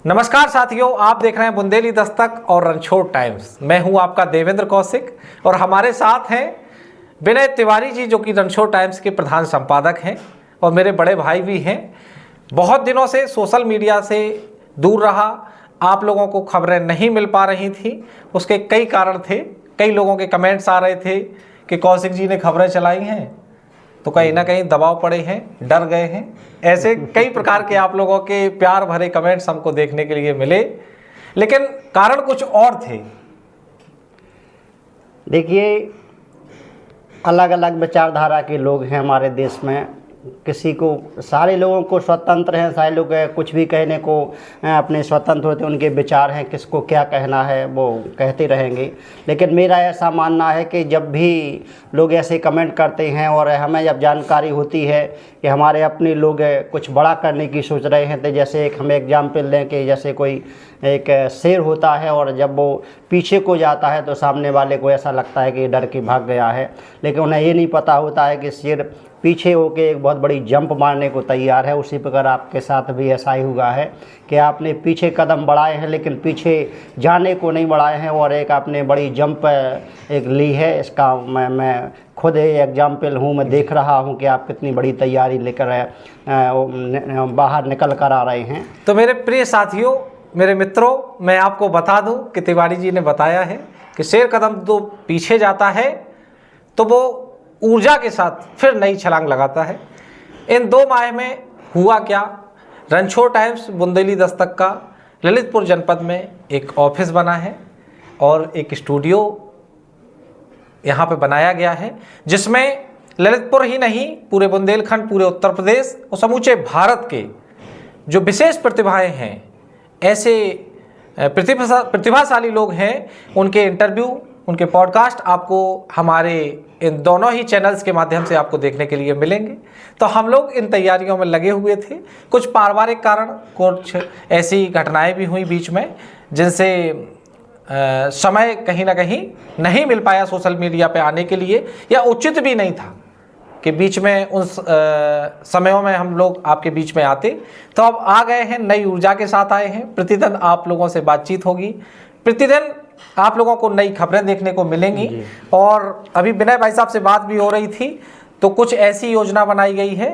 नमस्कार साथियों, आप देख रहे हैं बुंदेली दस्तक और रणछोड़ टाइम्स। मैं हूं आपका देवेंद्र कौशिक और हमारे साथ हैं विनय तिवारी जी, जो कि रणछोड़ टाइम्स के प्रधान संपादक हैं और मेरे बड़े भाई भी हैं। बहुत दिनों से सोशल मीडिया से दूर रहा, आप लोगों को खबरें नहीं मिल पा रही थी। उसके कई कारण थे। कई लोगों के कमेंट्स आ रहे थे कि कौशिक जी ने खबरें चलाई हैं तो कहीं ना कहीं दबाव पड़े हैं, डर गए हैं। ऐसे कई प्रकार के आप लोगों के प्यार भरे कमेंट्स हमको देखने के लिए मिले, लेकिन कारण कुछ और थे। देखिए, अलग अलग विचारधारा के लोग हैं हमारे देश में। किसी को, सारे लोगों को स्वतंत्र हैं, सारे लोग कुछ भी कहने को अपने स्वतंत्र होते हैं, उनके विचार हैं, किसको क्या कहना है वो कहते रहेंगे। लेकिन मेरा ऐसा मानना है कि जब भी लोग ऐसे कमेंट करते हैं और हमें जब जानकारी होती है कि हमारे अपने लोग कुछ बड़ा करने की सोच रहे हैं, तो जैसे एक हम एग्जाम्पल लें कि जैसे कोई एक शेर होता है और जब वो पीछे को जाता है तो सामने वाले को ऐसा लगता है कि डर के भाग गया है, लेकिन उन्हें ये नहीं पता होता है कि शेर पीछे होके एक बहुत बड़ी जंप मारने को तैयार है। उसी प्रकार आपके साथ भी ऐसा ही हुआ है कि आपने पीछे कदम बढ़ाए हैं लेकिन पीछे जाने को नहीं बढ़ाए हैं और एक आपने बड़ी जंप एक ली है। इसका मैं खुद एग्जाम्पल हूँ। मैं देख रहा हूँ कि आप कितनी बड़ी तैयारी लेकर बाहर निकल कर आ रहे हैं। तो मेरे प्रिय साथियों, मेरे मित्रों, मैं आपको बता दूं कि तिवारी जी ने बताया है कि शेर कदम तो पीछे जाता है तो वो ऊर्जा के साथ फिर नई छलांग लगाता है। इन 2 माह में हुआ क्या? रणछोड़ टाइम्स बुंदेली दस्तक का ललितपुर जनपद में एक ऑफिस बना है और एक स्टूडियो यहाँ पे बनाया गया है, जिसमें ललितपुर ही नहीं, पूरे बुंदेलखंड, पूरे उत्तर प्रदेश और समूचे भारत के जो विशेष प्रतिभाएं हैं, ऐसे प्रतिभाशाली लोग हैं, उनके इंटरव्यू, उनके पॉडकास्ट आपको हमारे इन दोनों ही चैनल्स के माध्यम से आपको देखने के लिए मिलेंगे। तो हम लोग इन तैयारियों में लगे हुए थे। कुछ पारिवारिक कारण, कुछ ऐसी घटनाएं भी हुई बीच में, जिनसे समय कहीं ना कहीं नहीं मिल पाया सोशल मीडिया पे आने के लिए, या उचित भी नहीं था कि बीच में उन समयों में हम लोग आपके बीच में आते। तो अब आ गए हैं, नई ऊर्जा के साथ आए हैं। प्रतिदिन आप लोगों से बातचीत होगी, प्रतिदिन आप लोगों को नई खबरें देखने को मिलेंगी। और अभी विनय भाई साहब से बात भी हो रही थी, तो कुछ ऐसी योजना बनाई गई है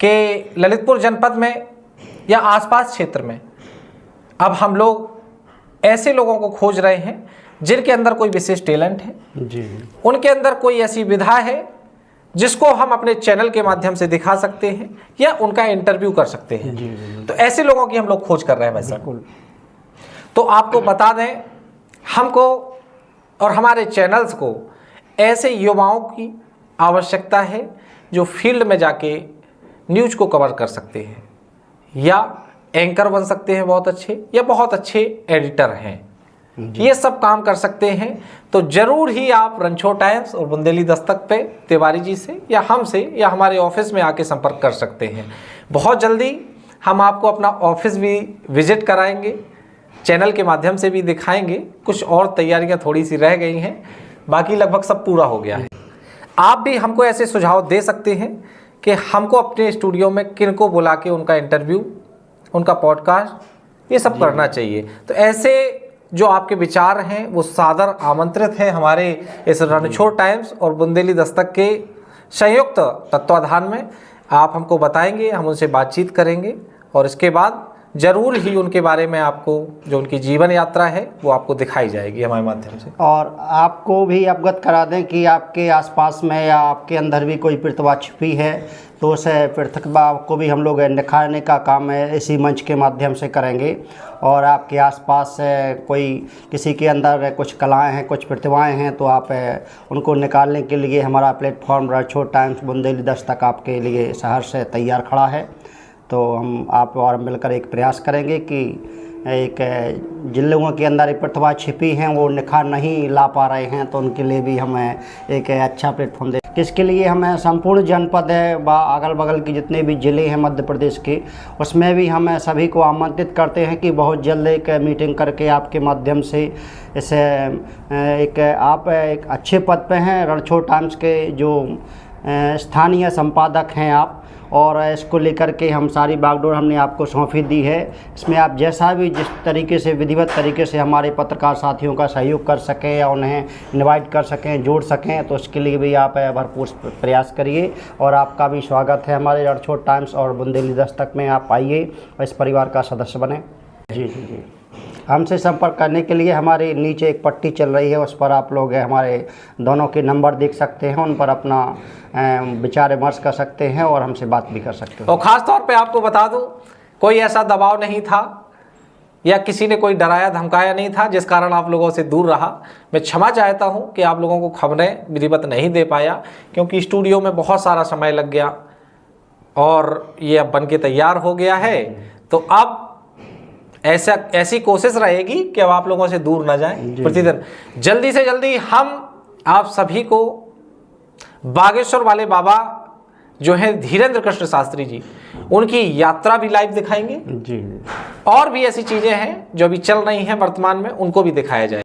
कि ललितपुर जनपद में या आसपास क्षेत्र में अब हम लोग ऐसे लोगों को खोज रहे हैं जिनके अंदर कोई विशेष टैलेंट है जी। उनके अंदर कोई ऐसी विधा है जिसको हम अपने चैनल के माध्यम से दिखा सकते हैं या उनका इंटरव्यू कर सकते हैं जी। तो ऐसे लोगों की हम लोग खोज कर रहे हैं भाई साहब। तो आपको बता दें, हमको और हमारे चैनल्स को ऐसे युवाओं की आवश्यकता है जो फील्ड में जाके न्यूज़ को कवर कर सकते हैं, या एंकर बन सकते हैं बहुत अच्छे, या बहुत अच्छे एडिटर हैं, ये सब काम कर सकते हैं। तो ज़रूर ही आप रणछोड़ टाइम्स और बुंदेली दस्तक पे तिवारी जी से या हमसे या हमारे ऑफिस में आके संपर्क कर सकते हैं। बहुत जल्दी हम आपको अपना ऑफिस भी विजिट कराएंगे, चैनल के माध्यम से भी दिखाएंगे। कुछ और तैयारियां थोड़ी सी रह गई हैं, बाकी लगभग सब पूरा हो गया है। आप भी हमको ऐसे सुझाव दे सकते हैं कि हमको अपने स्टूडियो में किनको बुला के उनका इंटरव्यू, उनका पॉडकास्ट, ये सब करना चाहिए। तो ऐसे जो आपके विचार हैं वो सादर आमंत्रित हैं हमारे इस रणछोड़ टाइम्स और बुंदेली दस्तक के संयुक्त तत्वाधान में। आप हमको बताएंगे, हम उनसे बातचीत करेंगे और इसके बाद ज़रूर ही उनके बारे में आपको, जो उनकी जीवन यात्रा है, वो आपको दिखाई जाएगी हमारे माध्यम से। और आपको भी अवगत करा दें कि आपके आसपास में या आपके अंदर भी कोई प्रतिभा छिपी है तो उस प्रतिभा को भी हम लोग निखारने का काम है इसी मंच के माध्यम से करेंगे। और आपके आसपास कोई, किसी के अंदर कुछ कलाएं हैं, कुछ प्रतिभाएं हैं, तो आप उनको निकालने के लिए हमारा प्लेटफॉर्म रणछोड़ टाइम्स बुंदेली दस्तक आपके लिए सहर्ष से तैयार खड़ा है। तो हम आप और मिलकर एक प्रयास करेंगे कि एक जिन लोगों के अंदर एक प्रतिभा छिपी हैं वो निखार नहीं ला पा रहे हैं, तो उनके लिए भी हमें एक अच्छा प्लेटफॉर्म दे, किसके लिए हमें संपूर्ण जनपद है व अगल बगल के जितने भी ज़िले हैं मध्य प्रदेश के, उसमें भी हम सभी को आमंत्रित करते हैं कि बहुत जल्द एक मीटिंग करके आपके माध्यम से इसे एक आप एक अच्छे पद पे हैं। रणछोड़ टाइम्स के जो स्थानीय संपादक हैं आप, और इसको लेकर के हम सारी बागडोर हमने आपको सौंपी दी है। इसमें आप जैसा भी जिस तरीके से विधिवत तरीके से हमारे पत्रकार साथियों का सहयोग कर सकें या उन्हें इनवाइट कर सकें, जोड़ सकें, तो उसके लिए भी आप भरपूर प्रयास करिए। और आपका भी स्वागत है हमारे रणछोड़ टाइम्स और बुंदेली दस्तक में। आप आइए और इस परिवार का सदस्य बने। जी जी जी। हमसे संपर्क करने के लिए हमारे नीचे एक पट्टी चल रही है, उस पर आप लोग हमारे दोनों के नंबर देख सकते हैं, उन पर अपना विचार विमर्श कर सकते हैं और हमसे बात भी कर सकते हैं। और ख़ास तौर पे आपको बता दूं, कोई ऐसा दबाव नहीं था या किसी ने कोई डराया धमकाया नहीं था जिस कारण आप लोगों से दूर रहा। मैं क्षमा चाहता हूं कि आप लोगों को खबरें विधिवत नहीं दे पाया, क्योंकि स्टूडियो में बहुत सारा समय लग गया और ये अब बन के तैयार हो गया है। तो अब ऐसी कोशिश रहेगी कि अब आप लोगों से दूर ना जाएं। प्रतिदिन जल्दी से जल्दी हम आप सभी को बागेश्वर वाले बाबा जो है धीरेन्द्र कृष्ण शास्त्री जी, उनकी यात्रा भी लाइव दिखाएंगे जी। और भी ऐसी चीज़ें हैं जो अभी चल रही हैं वर्तमान में, उनको भी दिखाया जाए।